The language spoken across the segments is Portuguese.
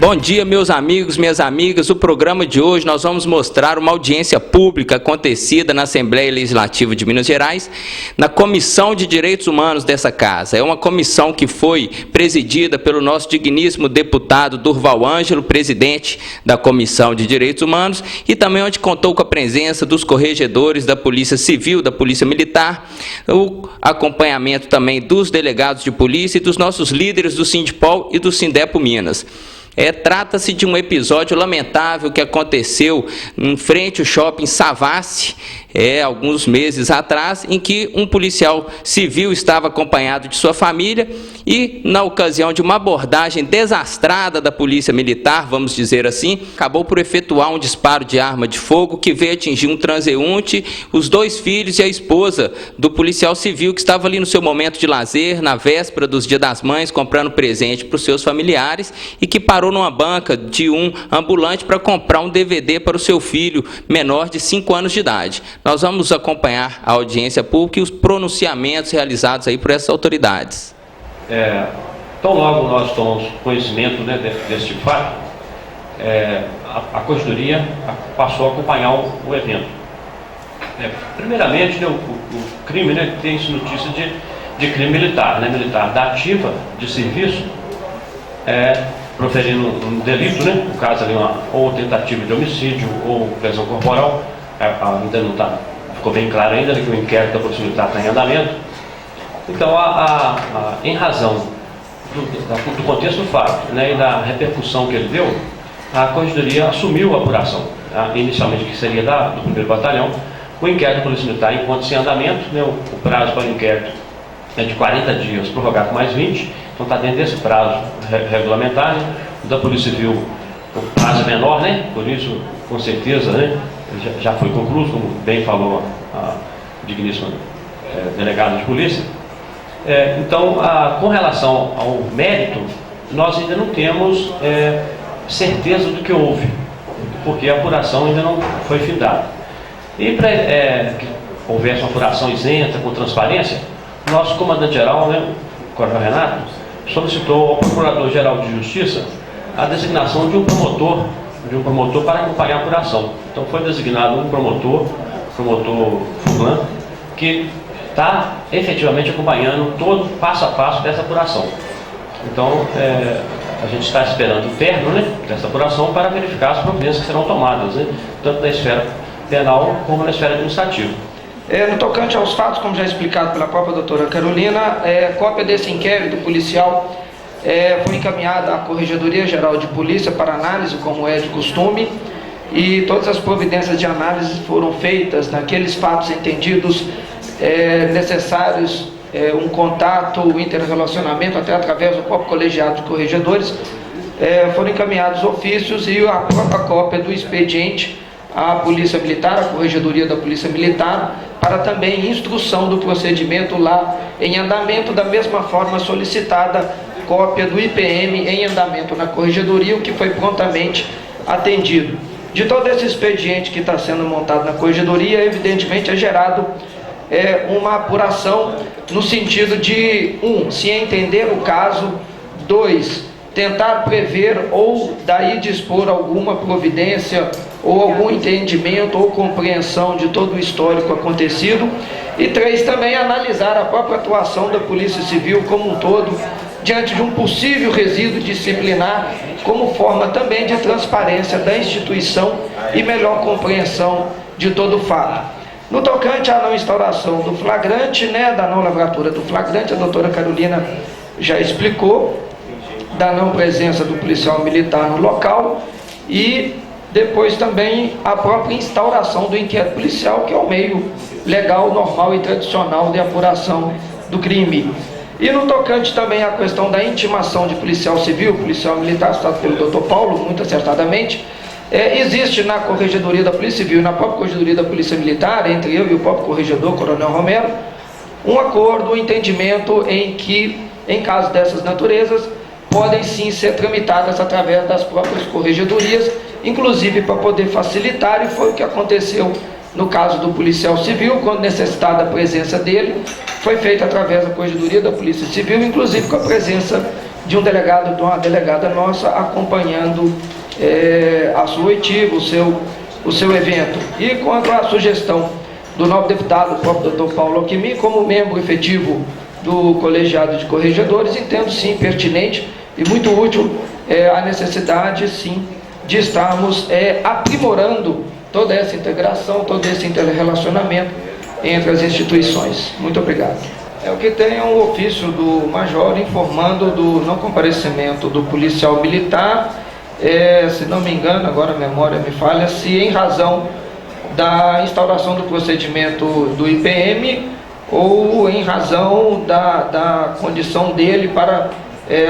Bom dia, meus amigos, minhas amigas. O programa de hoje nós vamos mostrar uma audiência pública acontecida na Assembleia Legislativa de Minas Gerais, na Comissão de Direitos Humanos dessa casa. É uma comissão que foi presidida pelo nosso digníssimo deputado Durval Ângelo, presidente da Comissão de Direitos Humanos, e também onde contou com a presença dos corregedores da Polícia Civil, da Polícia Militar, o acompanhamento também dos delegados de polícia e dos nossos líderes do Sindipol e do Sindepo Minas. Trata-se de um episódio lamentável que aconteceu em frente ao shopping Savassi, alguns meses atrás, em que um policial civil estava acompanhado de sua família e, na ocasião de uma abordagem desastrada da polícia militar, vamos dizer assim, acabou por efetuar um disparo de arma de fogo que veio atingir um transeunte, os dois filhos e a esposa do policial civil que estava ali no seu momento de lazer, na véspera dos Dia das Mães, comprando presente para os seus familiares e que parou numa banca de um ambulante para comprar um DVD para o seu filho menor de 5 anos de idade. Nós vamos acompanhar a audiência pública e os pronunciamentos realizados aí por essas autoridades. Tão logo nós tomamos conhecimento, deste fato, a Corregedoria passou a acompanhar o evento. Primeiramente, o crime, tem-se notícia de crime militar, militar da ativa de serviço, proferindo um delito, no caso ali ou tentativa de homicídio ou lesão corporal. Ainda não ficou bem claro ainda que o inquérito da Polícia Militar está em andamento. Então, em razão do contexto do fato, e da repercussão que ele deu, a Corregedoria assumiu a apuração, inicialmente que seria do 1º Batalhão. O inquérito da Polícia Militar encontra-se em andamento, o prazo para o inquérito é de 40 dias, prorrogado com mais 20, então está dentro desse prazo regulamentar. Da Polícia Civil, o prazo é menor, por isso, com certeza, já foi concluído, como bem falou a digníssima delegada de polícia. Então, com relação ao mérito, nós ainda não temos certeza do que houve, porque a apuração ainda não foi findada. E para que houvesse uma apuração isenta, com transparência, nosso comandante-geral, o Coronel Renato, solicitou ao Procurador-Geral de Justiça a designação de um promotor para acompanhar a apuração. Então foi designado um promotor fulano, que está efetivamente acompanhando todo passo a passo dessa apuração. Então a gente está esperando o término dessa apuração para verificar as providências que serão tomadas, tanto na esfera penal como na esfera administrativa. No tocante aos fatos, como já explicado pela própria doutora Carolina, cópia desse inquérito policial foi encaminhada à Corregedoria Geral de Polícia para análise, como é de costume, e todas as providências de análise foram feitas naqueles fatos entendidos necessários, um contato, um interrelacionamento, até através do próprio colegiado de corregedores, foram encaminhados ofícios e a própria cópia do expediente à Polícia Militar, à Corregedoria da Polícia Militar, para também instrução do procedimento lá em andamento, da mesma forma solicitada cópia do IPM em andamento na Corregedoria, o que foi prontamente atendido. De todo esse expediente que está sendo montado na Corregedoria, evidentemente é gerado uma apuração no sentido de, se entender o caso, 2, tentar prever ou daí dispor alguma providência ou algum entendimento ou compreensão de todo o histórico acontecido, e 3, também analisar a própria atuação da Polícia Civil como um todo diante de um possível resíduo disciplinar, como forma também de transparência da instituição e melhor compreensão de todo o fato. No tocante à não instauração do flagrante, da não lavratura do flagrante, a doutora Carolina já explicou, da não presença do policial militar no local, e depois também a própria instauração do inquérito policial, que é o meio legal, normal e tradicional de apuração do crime. E no tocante também à questão da intimação de policial civil, policial militar, citado pelo Dr. Paulo, muito acertadamente, existe na Corregedoria da Polícia Civil e na própria Corregedoria da Polícia Militar, entre eu e o próprio corregedor, Coronel Romero, um acordo, um entendimento em que, em casos dessas naturezas, podem sim ser tramitadas através das próprias corregedorias, inclusive para poder facilitar, e foi o que aconteceu no caso do policial civil, quando necessitada a presença dele, foi feita através da Corregedoria da Polícia Civil, inclusive com a presença de um delegado, de uma delegada nossa, acompanhando a sua oitiva, o seu evento. E quanto à sugestão do nobre deputado, o próprio doutor Paulo Alquimim, como membro efetivo do colegiado de corregedores, entendo sim pertinente e muito útil a necessidade sim de estarmos aprimorando toda essa integração, todo esse interrelacionamento entre as instituições. Muito obrigado. O que tem é um ofício do major informando do não comparecimento do policial militar, se não me engano, agora a memória me falha, se em razão da instauração do procedimento do IPM ou em razão da condição dele para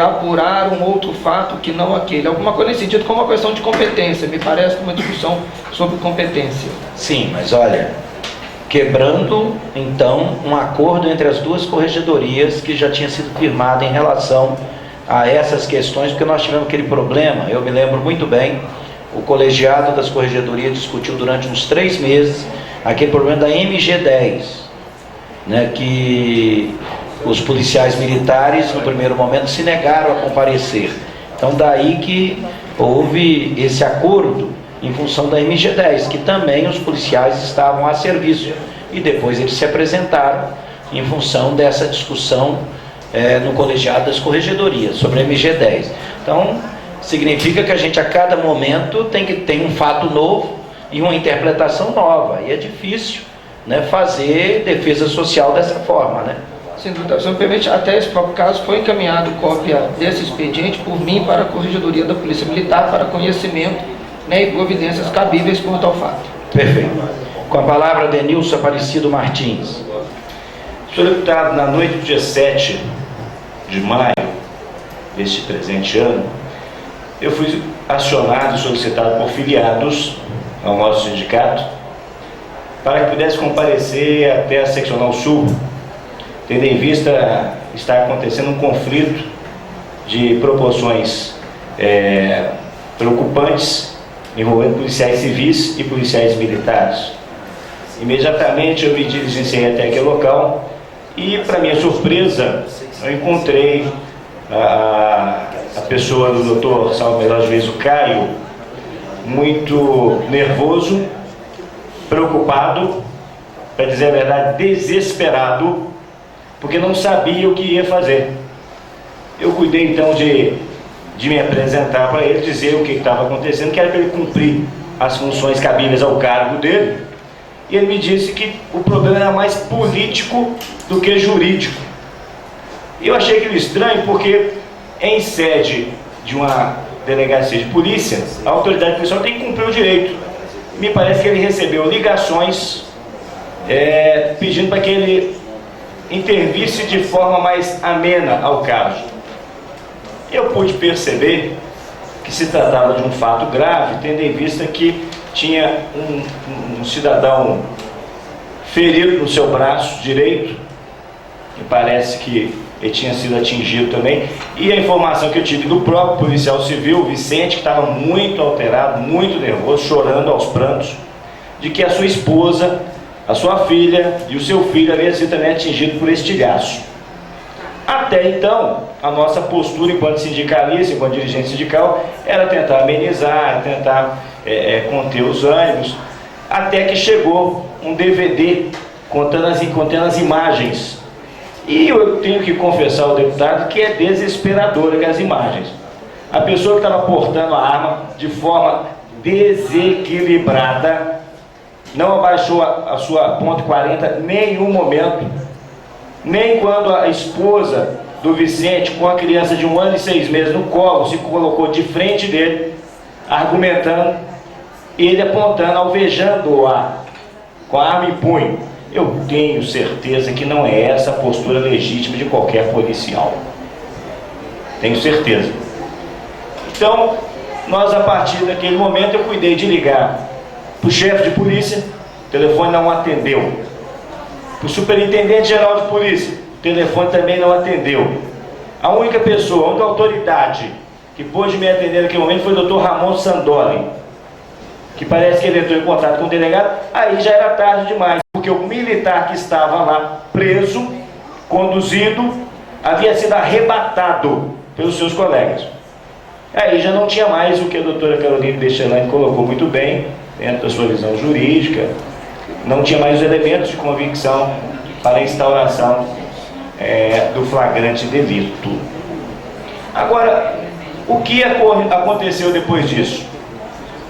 apurar um outro fato que não aquele. Alguma coisa nesse sentido, como uma questão de competência, me parece uma discussão sobre competência. Sim, mas olha, quebrando então um acordo entre as duas corregedorias que já tinha sido firmado em relação a essas questões, porque nós tivemos aquele problema, eu me lembro muito bem, o colegiado das corregedorias discutiu durante uns 3 meses aquele problema da MG10, né, que os policiais militares no primeiro momento se negaram a comparecer. Então daí que houve esse acordo em função da MG10, que também os policiais estavam a serviço, e depois eles se apresentaram em função dessa discussão no colegiado das corregedorias sobre a MG10. Então significa que a gente a cada momento tem que ter um fato novo e uma interpretação nova, e é difícil, né, fazer defesa social dessa forma, né? Sem dúvida, se me permite, até esse próprio caso foi encaminhado cópia desse expediente por mim para a Corregedoria da Polícia Militar para conhecimento, né, e providências cabíveis quanto ao fato. Perfeito. Com a palavra, Denilson Aparecido Martins. Senhor deputado, na noite do dia 7 de maio deste presente ano, eu fui acionado e solicitado por filiados ao nosso sindicato para que pudesse comparecer até a Seccional Sul, tendo em vista estar acontecendo um conflito de proporções preocupantes envolvendo policiais civis e policiais militares. Imediatamente eu me diligenciei até aquele local e, para minha surpresa, eu encontrei a pessoa do Dr. salvo melhor juízo Caio muito nervoso, preocupado, para dizer a verdade, desesperado, porque não sabia o que ia fazer. Eu cuidei então de me apresentar para ele, dizer o que estava acontecendo, que era para ele cumprir as funções cabíveis ao cargo dele, e ele me disse que o problema era mais político do que jurídico. E eu achei aquilo estranho, porque em sede de uma delegacia de polícia, a autoridade policial tem que cumprir o direito. Me parece que ele recebeu ligações pedindo para que ele intervisse de forma mais amena ao caso. Eu pude perceber que se tratava de um fato grave, tendo em vista que tinha um cidadão ferido no seu braço direito, e parece que ele tinha sido atingido também, e a informação que eu tive do próprio policial civil, Vicente, que estava muito alterado, muito nervoso, chorando aos prantos, de que a sua esposa, a sua filha e o seu filho haviam sido também atingidos por estilhaço. Até então, a nossa postura enquanto sindicalista, enquanto dirigente sindical, era tentar amenizar, tentar conter os ânimos, até que chegou um DVD contando as imagens. E eu tenho que confessar ao deputado que é desesperadora as imagens. A pessoa que estava portando a arma de forma desequilibrada, não abaixou a sua ponto 40 em nenhum momento, nem quando a esposa do Vicente, com a criança de 1 ano e 6 meses no colo, se colocou de frente dele, argumentando, ele apontando, alvejando-o com a arma em punho. Eu tenho certeza que não é essa a postura legítima de qualquer policial. Tenho certeza. Então, nós, a partir daquele momento, eu cuidei de ligar para o chefe de polícia, o telefone não atendeu. Para o superintendente geral de polícia, o telefone também não atendeu. A única pessoa, a única autoridade que pôde me atender naquele momento foi o Dr. Ramon Sandoli, que parece que ele entrou em contato com o delegado. Aí já era tarde demais, porque o militar que estava lá preso, conduzido, havia sido arrebatado pelos seus colegas. Aí já não tinha mais o que a doutora Caroline Bechelani colocou muito bem, dentro da sua visão jurídica, não tinha mais os elementos de convicção para a instauração do flagrante delito. Agora, o que aconteceu depois disso?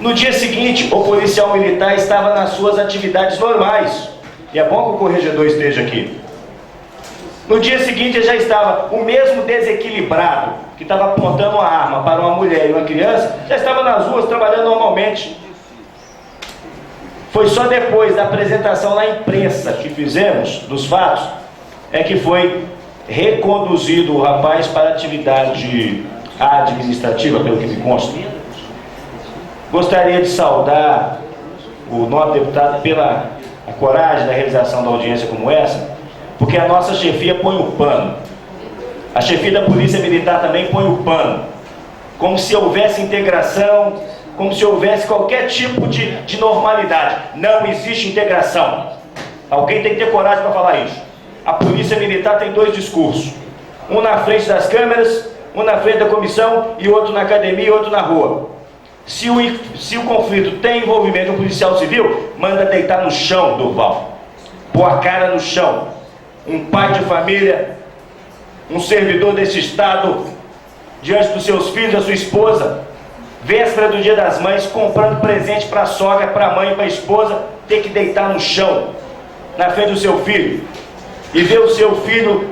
No dia seguinte, o policial militar estava nas suas atividades normais, e é bom que o corregedor esteja aqui. No dia seguinte, ele já estava, o mesmo desequilibrado, que estava apontando uma arma para uma mulher e uma criança, já estava nas ruas trabalhando normalmente. Foi só depois da apresentação na imprensa que fizemos dos fatos, é que foi reconduzido o rapaz para atividade administrativa, pelo que me consta. Gostaria de saudar o nobre deputado pela coragem da realização da audiência como essa, porque a nossa chefia põe o pano. A chefia da Polícia Militar também põe o pano. Como se houvesse integração, como se houvesse qualquer tipo de normalidade. Não existe integração. Alguém tem que ter coragem para falar isso. A Polícia Militar tem dois discursos. Um na frente das câmeras, um na frente da comissão e outro na academia e outro na rua. Se o conflito tem envolvimento do policial civil, manda deitar no chão, Durval. Pôr a cara no chão. Um pai de família, um servidor desse estado, diante dos seus filhos, da sua esposa, véspera do Dia das Mães, comprando presente para a sogra, para a mãe e para a esposa, ter que deitar no chão, na frente do seu filho, e ver o seu filho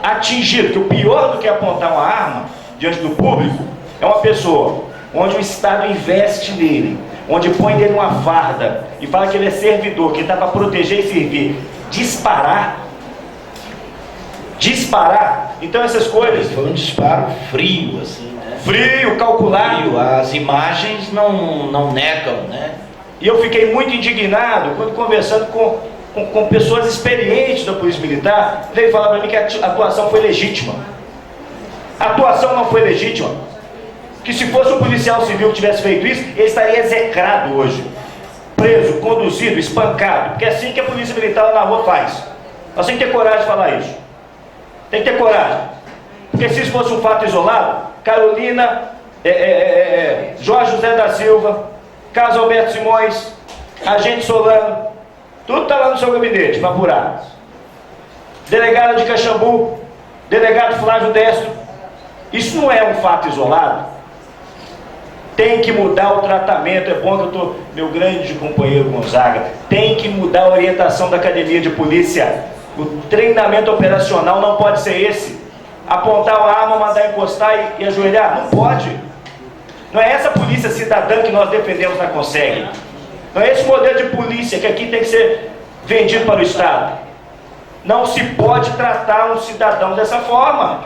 atingido, que o pior do que apontar uma arma diante do público, é uma pessoa onde o Estado investe nele, onde põe nele uma farda, e fala que ele é servidor, que está para proteger e servir, disparar, então essas coisas... Foi um disparo frio, assim, né? Frio, calculado. Frio, as imagens não negam, né? E eu fiquei muito indignado quando conversando com pessoas experientes da Polícia Militar, veio falar para mim que a atuação foi legítima. A atuação não foi legítima. Que se fosse um policial civil que tivesse feito isso, ele estaria execrado hoje. Preso, conduzido, espancado. Porque é assim que a Polícia Militar lá na rua faz. Nós temos que ter coragem de falar isso. Tem que ter coragem. Porque se isso fosse um fato isolado, Carolina, Jorge José da Silva, Carlos Alberto Simões, agente Solano, tudo está lá no seu gabinete para apurar. Delegado de Caxambu, delegado Flávio Destro. Isso não é um fato isolado. Tem que mudar o tratamento. É bom que eu estou, meu grande companheiro Gonzaga, tem que mudar a orientação da academia de polícia. O treinamento operacional não pode ser esse. Apontar uma arma, mandar encostar e ajoelhar. Não pode. Não é essa polícia cidadã que nós defendemos na CONSEG. Não é esse modelo de polícia que aqui tem que ser vendido para o Estado. Não se pode tratar um cidadão dessa forma.